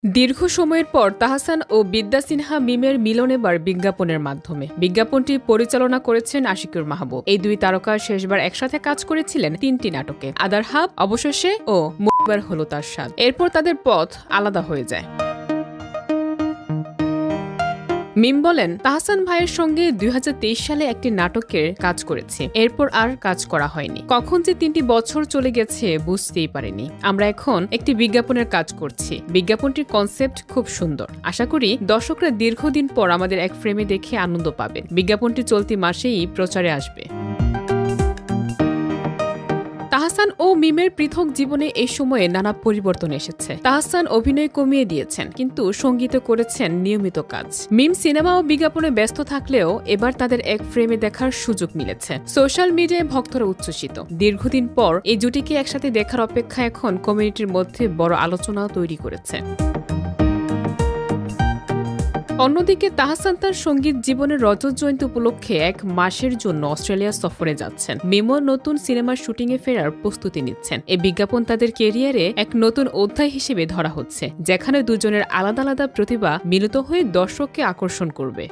দীর্ঘ সময়ের পর তাহসান ও বিদ্যা সিনহা মিমের মিলন এবার বিজ্ঞাপনের মাধ্যমে। বিজ্ঞাপনটি পরিচালনা করেছেন আশিকুর মাহবুব। এই দুই তারকা শেষবার একসাথে কাজ করেছিলেন 3টি নাটকে, আদার হাব, অবশেষে ও মুখবার হলো তার স্বাদ। এরপর তাদের পথ আলাদা হয়ে যায়। মিম বলেন, তাহসান ভাইয়ের সঙ্গে 2023 সালে একটি নাটকের কাজ করেছি, এরপর আর কাজ করা হয়নি। কখন যে 3টি বছর চলে গেছে বুঝতেই পারিনি। আমরা এখন একটি বিজ্ঞাপনের কাজ করছি। বিজ্ঞাপনটির কনসেপ্ট খুব সুন্দর। আশা করি দর্শকরা দীর্ঘদিন পর আমাদের এক ফ্রেমে দেখে আনন্দ পাবেন। বিজ্ঞাপনটি চলতি মাসেই প্রচারে আসবে। তাহসান ও মিমের পৃথক জীবনে এই সময়ে নানা পরিবর্তন এসেছে। তাহসান অভিনয় কমিয়ে দিয়েছেন, কিন্তু সঙ্গীতে করেছেন নিয়মিত কাজ। মিম সিনেমা ও বিজ্ঞাপনে ব্যস্ত থাকলেও এবার তাদের এক ফ্রেমে দেখার সুযোগ মিলেছে। সোশ্যাল মিডিয়ায় ভক্তরা উচ্ছ্বসিত। দীর্ঘদিন পর এই জুটিকে একসাথে দেখার অপেক্ষা এখন কমিউনিটির মধ্যে বড় আলোচনা তৈরি করেছে। অন্যদিকে তাহসান তার সঙ্গীত জীবনের রজত জয়ন্তী উপলক্ষে 1 মাসের জন্য অস্ট্রেলিয়া সফরে যাচ্ছেন। মিমো নতুন সিনেমার শুটিংয়ে ফেরার প্রস্তুতি নিচ্ছেন। এই বিজ্ঞাপন তাদের ক্যারিয়ারে এক নতুন অধ্যায় হিসেবে ধরা হচ্ছে, যেখানে দুজনের আলাদা আলাদা প্রতিভা মিলিত হয়ে দর্শককে আকর্ষণ করবে।